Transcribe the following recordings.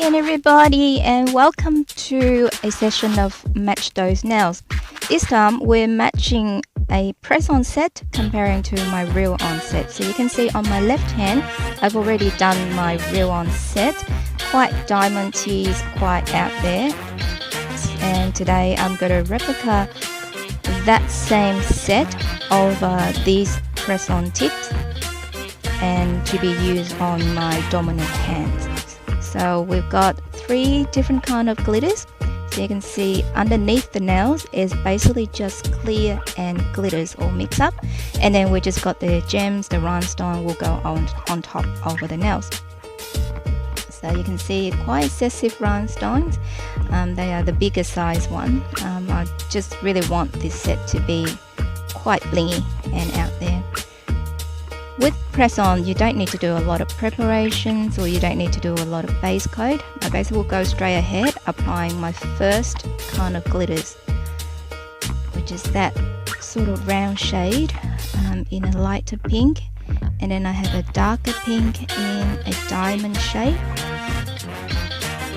again everybody, and welcome to a session of Match Those Nails. This time we're matching a press-on set comparing to my reel-on set. So you can see on my left hand I've already done my reel-on set, quite diamond-y, quite out there, and today I'm going to replica that same set over these press-on tips and to be used on my dominant hands. So we've got 3 different kind of glitters. So you can see underneath the nails is basically just clear and glitters all mixed up, and then we just got the gems, the rhinestone will go on top over the nails. So you can see quite excessive rhinestones. They are the bigger size one. I just really want this set to be quite blingy and out there. With press-on, you don't need to do a lot of preparations, or you don't need to do a lot of base coat. I basically will go straight ahead applying my first kind of glitters, which is that sort of round shade in a lighter pink, and then I have a darker pink in a diamond shape,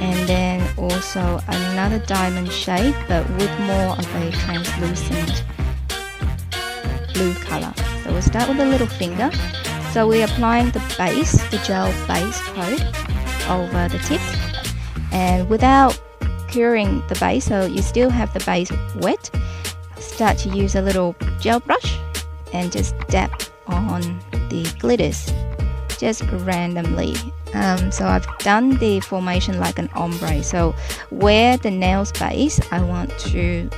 and then also another diamond shade but with more of a translucent blue color. So we'll start with the little finger. So we're applying the base, the gel base coat over the tips, and without curing the base, so you still have the base wet, start to use a little gel brush and just dab on the glitters just randomly. So I've done the formation like an ombre, so where the nails base I want to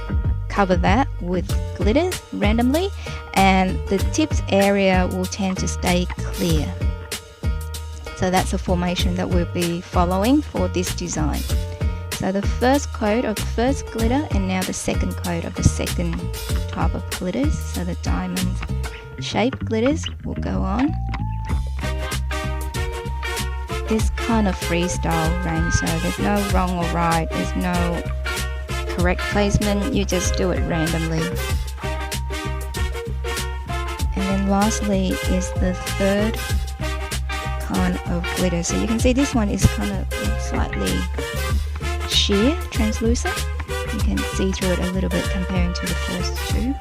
cover that with glitters randomly, and the tips area will tend to stay clear. So that's a formation that we'll be following for this design. So the first coat of the first glitter, and now the second coat of the second type of glitters. So the diamond shaped glitters will go on. This kind of freestyle range, so there's no wrong or right, there's no correct placement, you just do it randomly. And then lastly is the third kind of glitter. So you can see this one is kind of slightly sheer, translucent. You can see through it a little bit comparing to the first two.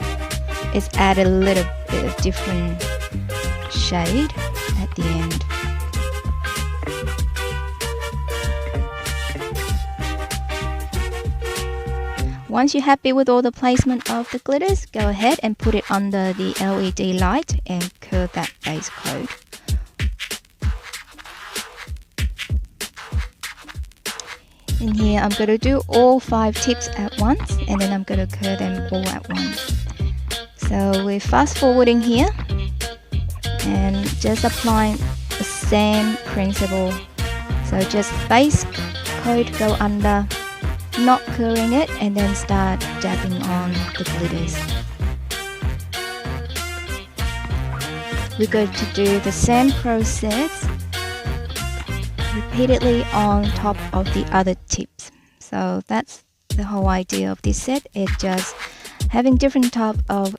It's added a little bit of different shade at the end. Once you're happy with all the placement of the glitters, go ahead and put it under the LED light and curl that base coat. In here I'm going to do all 5 tips at once, and then I'm going to curl them all at once. So we're fast forwarding here and just applying the same principle. So just base coat go under, not curling it, and then start dabbing on the glitters. We're going to do the same process repeatedly on top of the other tips. So that's the whole idea of this set. It's just having different type of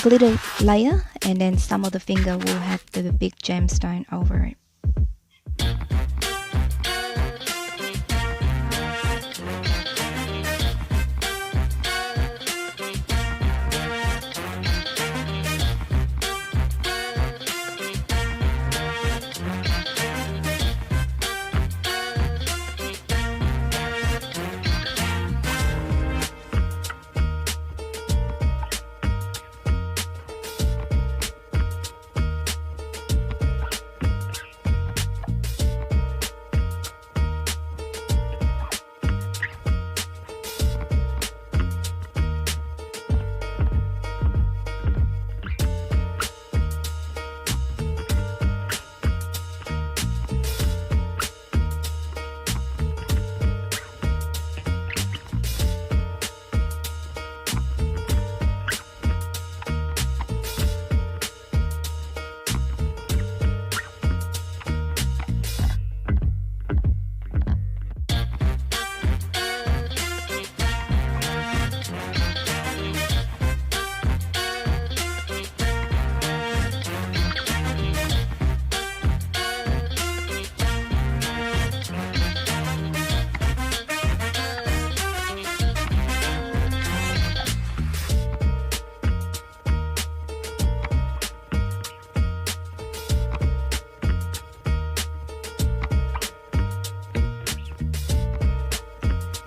glitter layer, and then some of the finger will have the big gemstone over it.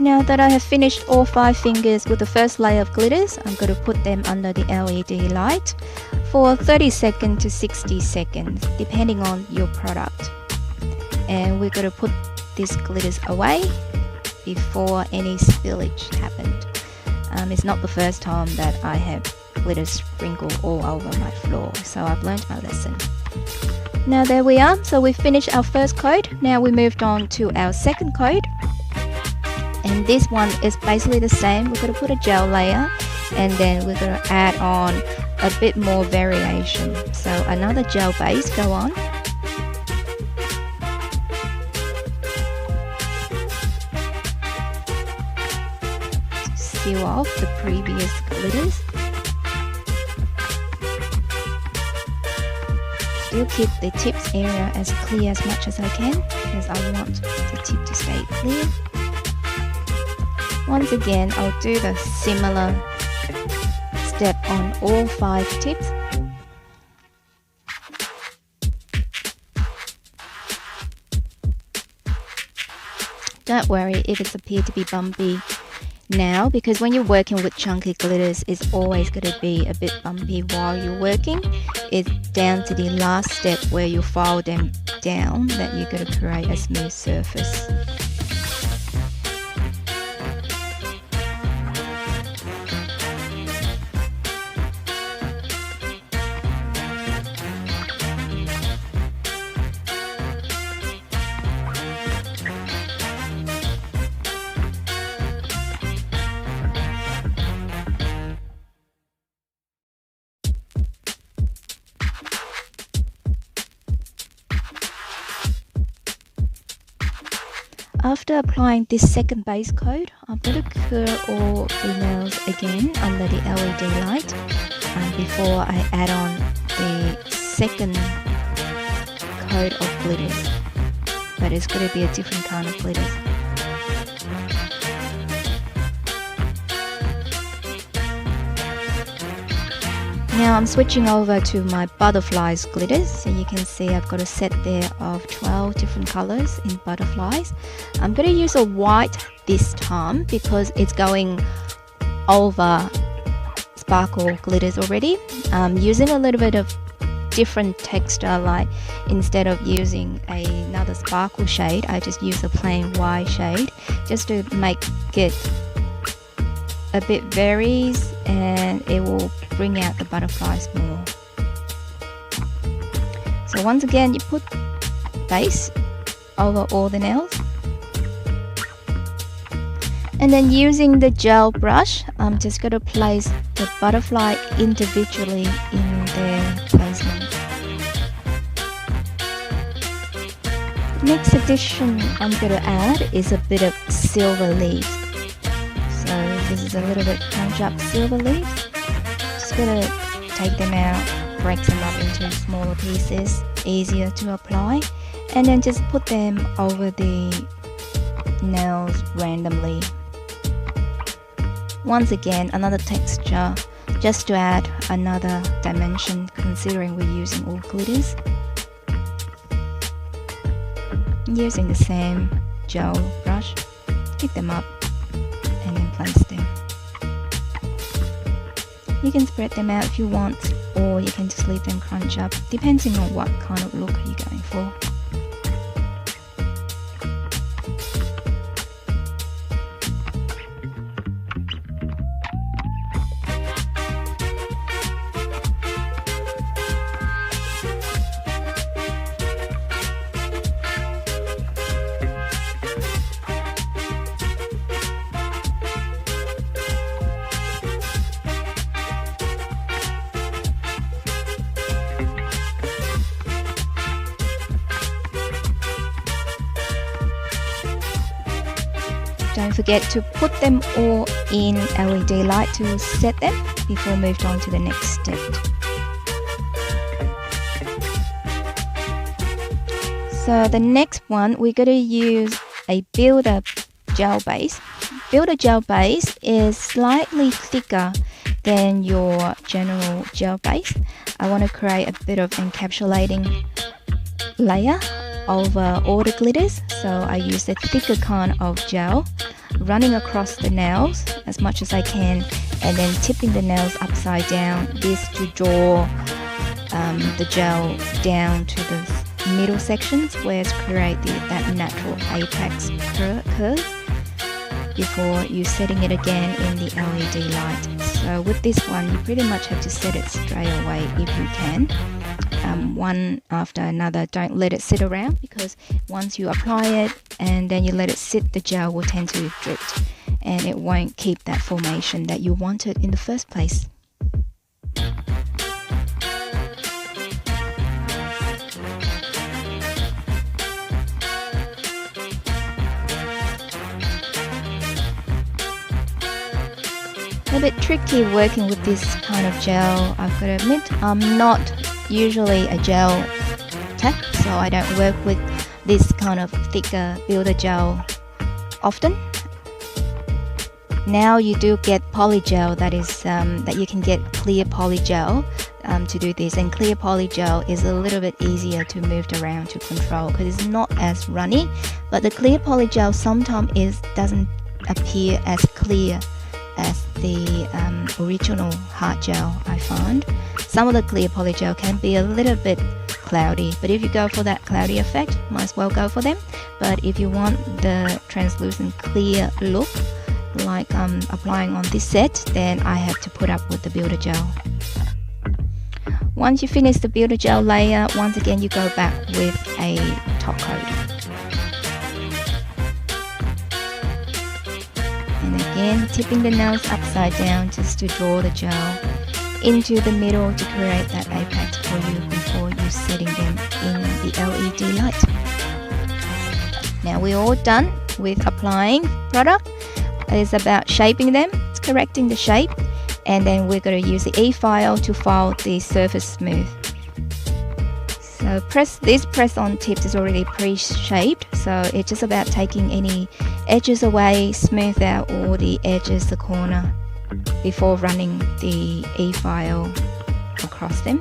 Now that I have finished all 5 fingers with the first layer of glitters, I'm going to put them under the LED light for 30 seconds to 60 seconds, depending on your product. And we're going to put these glitters away before any spillage happened. It's not the first time that I have glitter sprinkled all over my floor, so I've learned my lesson. Now there we are, so we've finished our first coat. Now we moved on to our second coat. And this one is basically the same. We're going to put a gel layer and then we're going to add on a bit more variation. So another gel base go on. Seal off the previous glitters. Still keep the tips area as clear as much as I can because I want the tip to stay clear. Once again, I'll do the similar step on all 5 tips. Don't worry if it's appeared to be bumpy now, because when you're working with chunky glitters, it's always going to be a bit bumpy while you're working. It's down to the last step where you file them down that you're going to create a smooth surface. After applying this second base coat, I'm going to curl all the nails again under the LED light before I add on the second coat of glitters. But it's going to be a different kind of glitters. Now I'm switching over to my butterflies glitters. So you can see I've got a set there of 12 different colors in butterflies. I'm going to use a white this time because it's going over sparkle glitters already. I'm using a little bit of different texture, like instead of using another sparkle shade, I just use a plain white shade just to make it a bit varies and it will bring out the butterflies more. So once again, you put base over all the nails, and then using the gel brush, I'm just going to place the butterfly individually in their placement. Next addition I'm going to add is a bit of silver leaves. So this is a little bit crunch up silver leaves. Just going to take them out, break them up into smaller pieces, easier to apply, and then just put them over the nails randomly. Once again, another texture just to add another dimension considering we're using all glitters. Using the same gel brush, pick them up and then place them. You can spread them out if you want, or you can just leave them crunch up, depending on what kind of look you're going for. Don't forget to put them all in LED light to set them before moved on to the next step. So the next one, we're going to use a builder gel base. Builder gel base is slightly thicker than your general gel base. I want to create a bit of encapsulating layer over all the glitters, so I use the thicker kind of gel. running across the nails as much as I can, and then tipping the nails upside down, this to draw the gel down to the middle sections where it's created that natural apex curve before you setting it again in the LED light. So with this one, you pretty much have to set it straight away if you can, one after another. Don't let it sit around, because once you apply it and then you let it sit, the gel will tend to drift and it won't keep that formation that you wanted in the first place. A bit tricky working with this kind of gel, I've got to admit. I'm not usually a gel tech, so I don't work with this kind of thicker builder gel often. Now you do get poly gel, that is that you can get clear poly gel to do this, and clear poly gel is a little bit easier to move around to control because it's not as runny, but the clear poly gel sometimes doesn't appear as clear as the original hard gel. I find some of the clear poly gel can be a little bit cloudy, but if you go for that cloudy effect, might as well go for them. But if you want the translucent clear look like I'm applying on this set, then I have to put up with the builder gel. Once you finish the builder gel layer, once again you go back with a top coat. And again, tipping the nails upside down just to draw the gel into the middle to create that apex for you before you setting them in the LED light. Now we're all done with applying product. It's about shaping them, it's correcting the shape, and then we're going to use the E-file to file the surface smooth. So this press-on tips is already pre-shaped, so it's just about taking any edges away, smooth out all the edges, the corner, before running the E-file across them.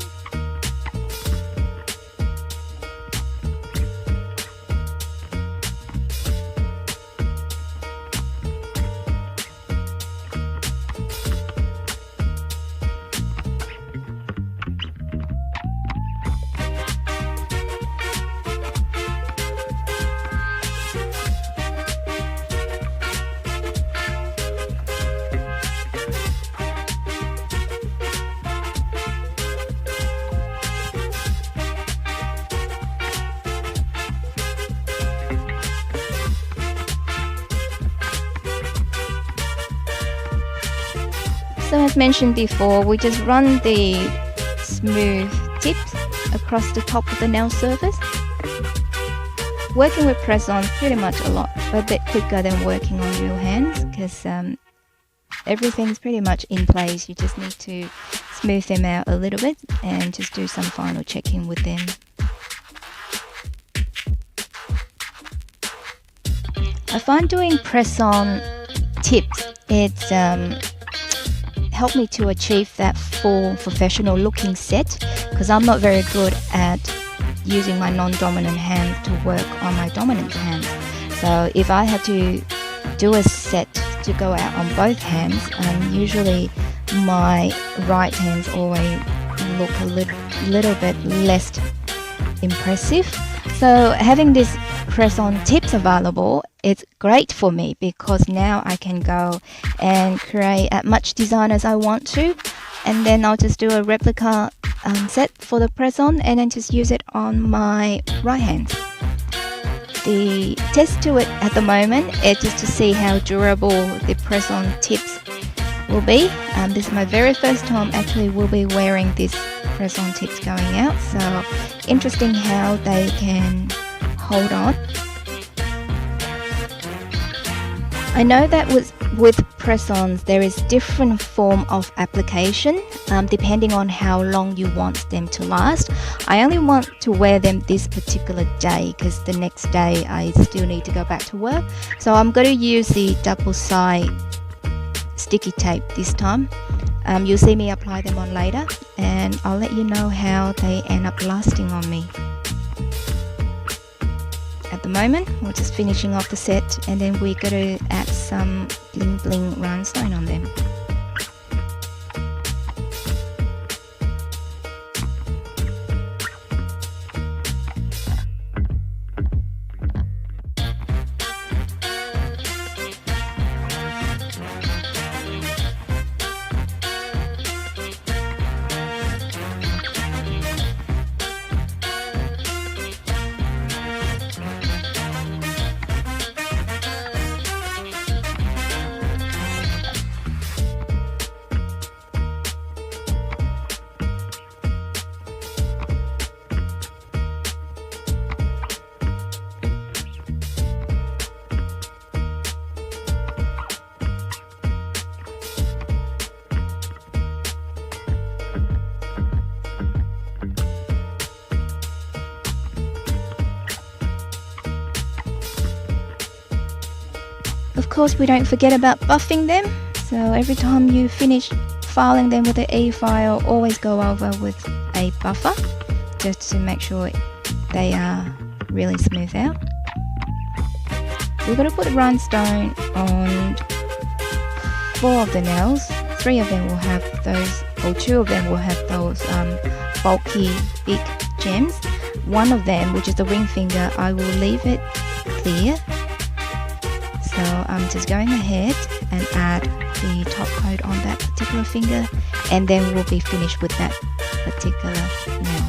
So as mentioned before, we just run the smooth tips across the top of the nail surface. Working with press-on pretty much a bit quicker than working on real hands, because everything's pretty much in place. You just need to smooth them out a little bit and just do some final checking with them. I find doing press-on tips, it's helped me to achieve that full professional looking set, because I'm not very good at using my non-dominant hand to work on my dominant hand. So if I have to do a set to go out on both hands, usually my right hands always look a little bit less impressive. So having this press-on tips available, it's great for me, because now I can go and create as much design as I want to, and then I'll just do a replica set for the press-on and then just use it on my right hand. The test to it at the moment is just to see how durable the press-on tips will be. This is my very first time actually will be wearing this press-on tips going out, so interesting how they can hold on. I know that with press-ons there is different form of application depending on how long you want them to last. I only want to wear them this particular day because the next day I still need to go back to work. So I'm going to use the double side sticky tape this time. You'll see me apply them on later, and I'll let you know how they end up lasting on me. at the moment. We're just finishing off the set, and then we're going to add some Bling Bling rhinestone on them. Of course, we don't forget about buffing them, so every time you finish filing them with the E-file, always go over with a buffer just to make sure they are really smooth out. We're going to put a rhinestone on 4 of the nails. 3 of them will have those, or 2 of them will have those bulky big gems. 1 of them, which is the ring finger, I will leave it clear. So I'm just going ahead and add the top coat on that particular finger, and then we'll be finished with that particular nail.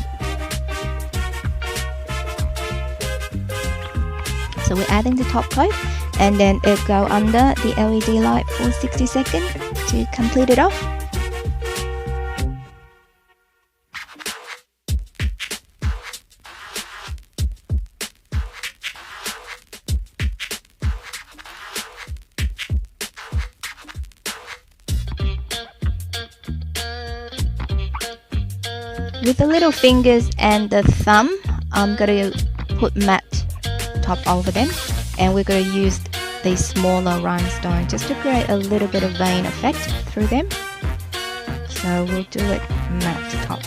So we're adding the top coat, and then it'll go under the LED light for 60 seconds to complete it off. With the little fingers and the thumb, I'm going to put matte top over them, and we're going to use the smaller rhinestone just to create a little bit of vein effect through them. So we'll do it matte top.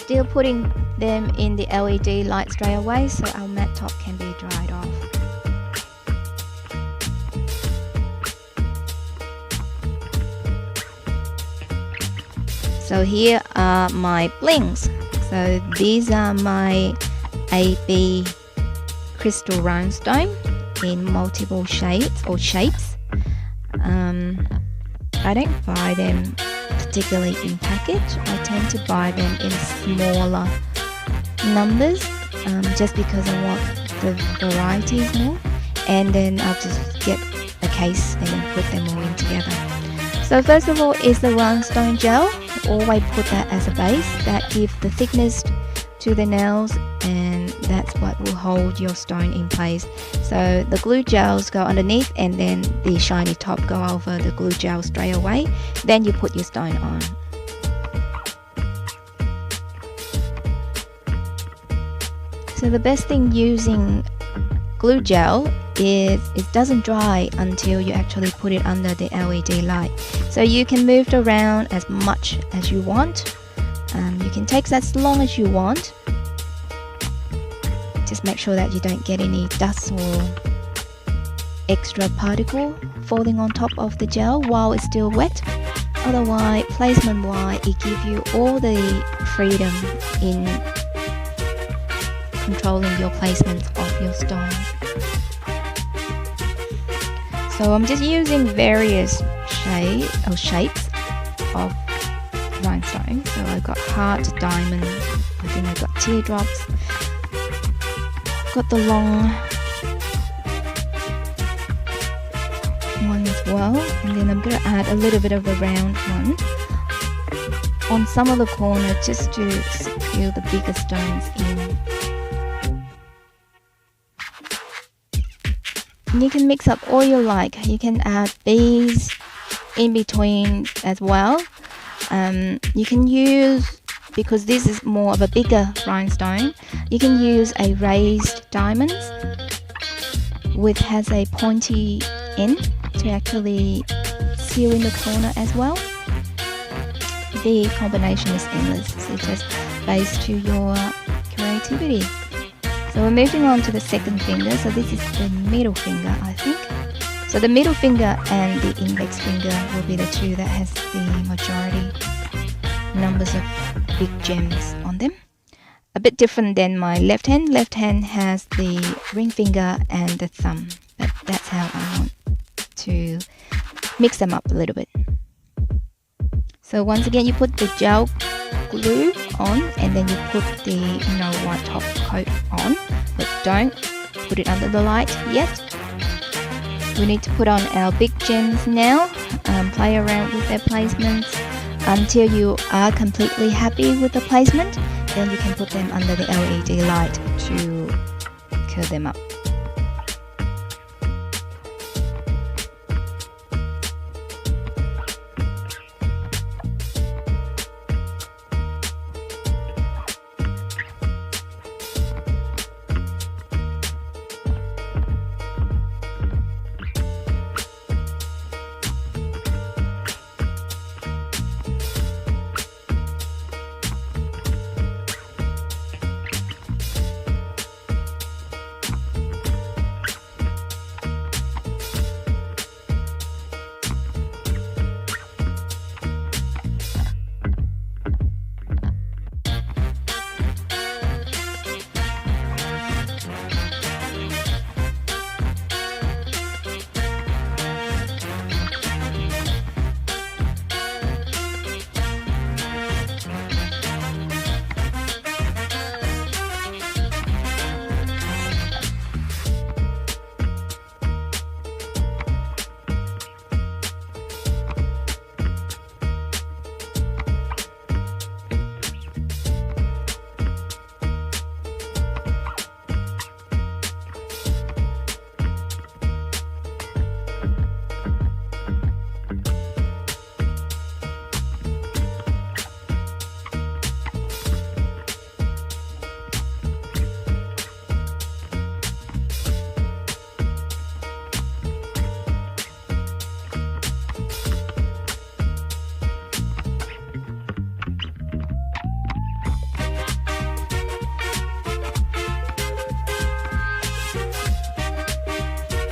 Still putting them in the LED light straight away so our matte top can be dried off. So here are my blings. So these are my AB crystal rhinestone in multiple shades or shapes. I don't buy them particularly in package. I tend to buy them in smaller numbers just because I want the varieties more, and then I'll just get a case and then put them all in together. So first of all is the rhinestone gel. Always put that as a base. That gives the thickness to the nails, and that's what will hold your stone in place. So the glue gels go underneath, and then the shiny top go over the glue gel straight away. Then you put your stone on. So the best thing using glue gel is it doesn't dry until you actually put it under the LED light. So you can move it around as much as you want. You can take as long as you want. Just make sure that you don't get any dust or extra particle falling on top of the gel while it's still wet. Otherwise, placement wise, it gives you all the freedom in controlling your placement of your stones. So I'm just using various shapes of rhinestone. So I've got heart, diamond, I think I've got teardrops, got the long one as well, and then I'm going to add a little bit of a round one on some of the corner just to secure the bigger stones in. And you can mix up all you like. You can add beads in between as well. You can use, because this is more of a bigger rhinestone, you can use a raised diamonds which has a pointy end to actually seal in the corner as well. The combination is endless, so it's just based to your creativity. So we're moving on to the second finger. So this is the middle finger, I think. So the middle finger and the index finger will be the two that has the majority numbers of big gems on them. A bit different than my left hand. Left hand has the ring finger and the thumb, but that's how I want to mix them up a little bit. So once again, you put the gel glue on, and then you put the white top coat on, but don't put it under the light yet. We need to put on our big gems now. Play around with their placements until you are completely happy with the placement. Then you can put them under the LED light to curl them up.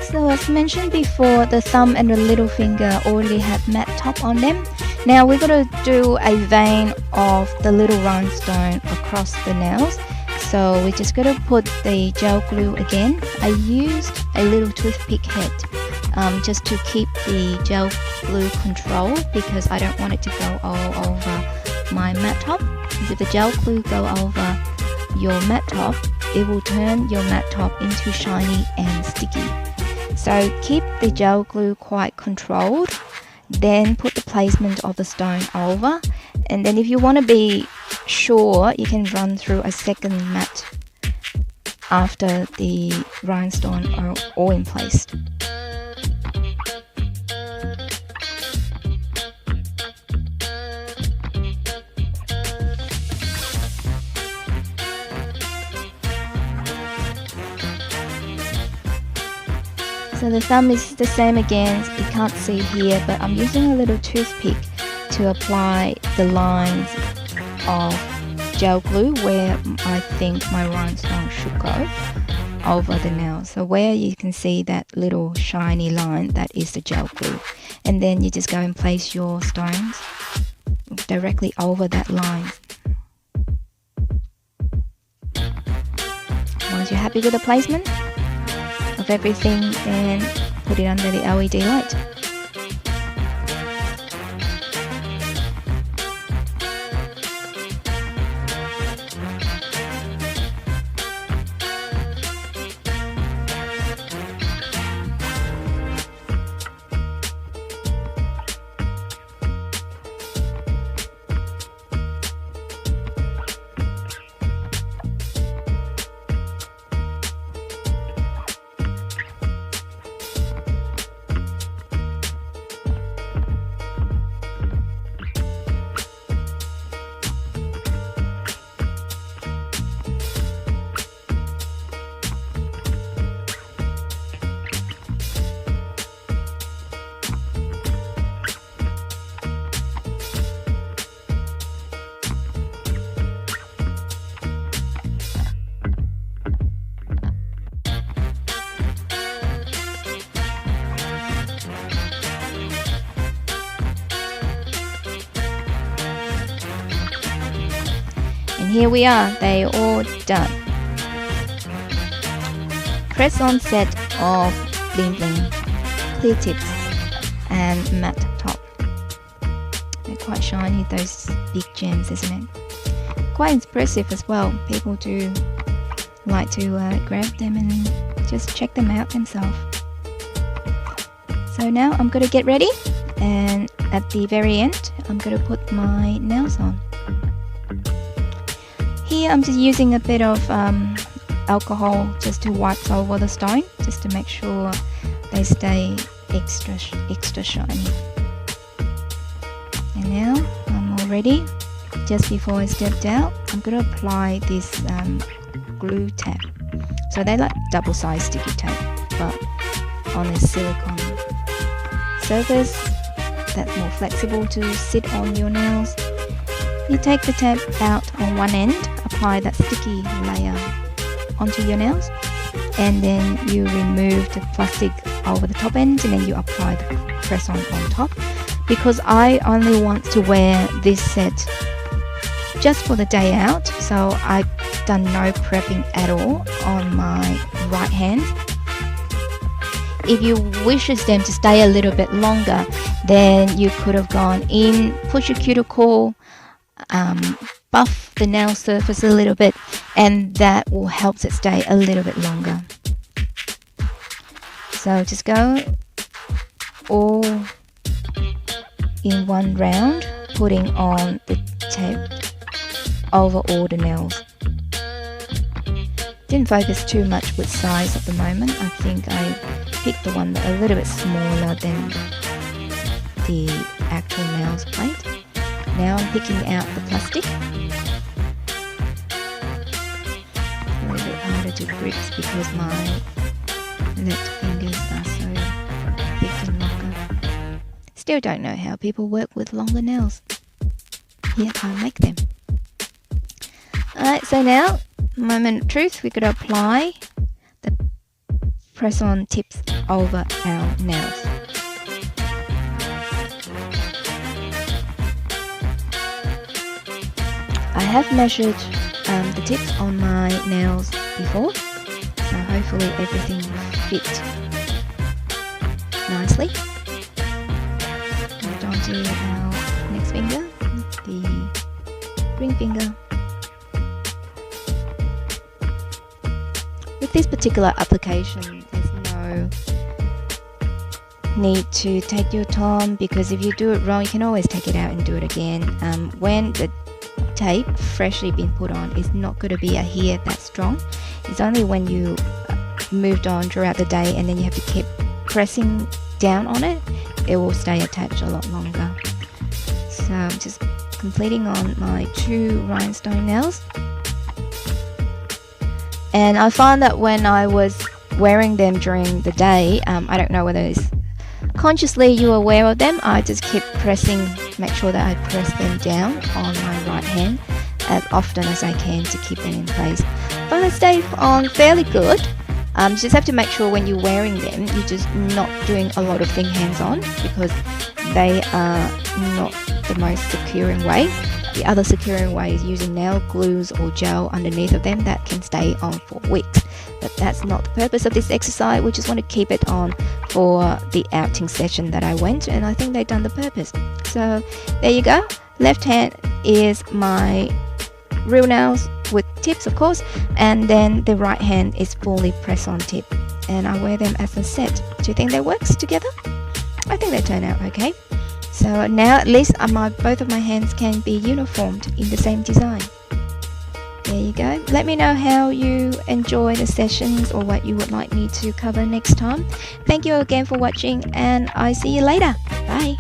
So as mentioned before, the thumb and the little finger already have matte top on them. Now we're going to do a vein of the little rhinestone across the nails. So we're just going to put the gel glue again. I used a little toothpick head just to keep the gel glue controlled, because I don't want it to go all over my matte top. Because if the gel glue go over your matte top, it will turn your matte top into shiny and sticky. So keep the gel glue quite controlled, then put the placement of the stone over, and then if you want to be sure, you can run through a second mat after the rhinestone are all in place. So the thumb is the same again, you can't see here, but I'm using a little toothpick to apply the lines of gel glue where I think my rhinestone should go over the nail. So where you can see that little shiny line, that is the gel glue. And then you just go and place your stones directly over that line. Once you're happy with the placement of everything, then put it under the LED light. And here we are, they are all done. Press on set of Bling Bling, clear tips and matte top. They're quite shiny, those big gems, isn't it? Quite impressive as well. People do like to grab them and just check them out themselves. So now I'm going to get ready, and at the very end I'm going to put my nails on. Here I'm just using a bit of alcohol just to wipe over the stone, just to make sure they stay extra shiny. And now I'm all ready. Just before I stepped out, I'm going to apply this glue tape. So they're like double-sized sticky tape, but on a silicone surface that's more flexible to sit on your nails. You take the tape out on one end, apply that sticky layer onto your nails, and then you remove the plastic over the top end, and then you apply the press-on top. Because I only want to wear this set just for the day out, so I've done no prepping at all on my right hand. If you wishes them to stay a little bit longer, then you could have gone in, push your cuticle, buff the nail surface a little bit, and that will help it stay a little bit longer. So just go all in one round, putting on the tape over all the nails. Didn't focus too much with size at the moment. I think I picked the one a little bit smaller than the actual nails plate. Now I'm picking out the plastic. A little bit harder to grip because my left fingers are so thick and longer. Still don't know how people work with longer nails, yet I make them. Alright, so now, moment of truth, we're going to apply the press-on tips over our nails. I have measured the tips on my nails before, so hopefully everything will fit nicely. Moved on to our next finger, the ring finger. With this particular application, there's no need to take your time, because if you do it wrong, you can always take it out and do it again. When the tape freshly been put on, is not going to be adhere that strong. It's only when you moved on throughout the day and then you have to keep pressing down on it, it will stay attached a lot longer. So I'm just completing on my 2 rhinestone nails. And I found that when I was wearing them during the day, I don't know whether it's consciously you're aware of them, I just keep pressing, make sure that I press them down on my right hand as often as I can to keep them in place. But they stay on fairly good. You just have to make sure when you're wearing them, you're just not doing a lot of thing hands-on, because they are not the most securing way The other securing way is using nail glues or gel underneath of them that can stay on for weeks. But that's not the purpose of this exercise. We just want to keep it on for the outing session that I went, and I think they've done the purpose. So there you go. Left hand is my real nails with tips, of course, and then the right hand is fully press-on tip, and I wear them as a set. Do you think that works together? I think they turn out okay. So now at least both of my hands can be uniformed in the same design. There you go. Let me know how you enjoy the sessions or what you would like me to cover next time. Thank you again for watching, and I see you later. Bye.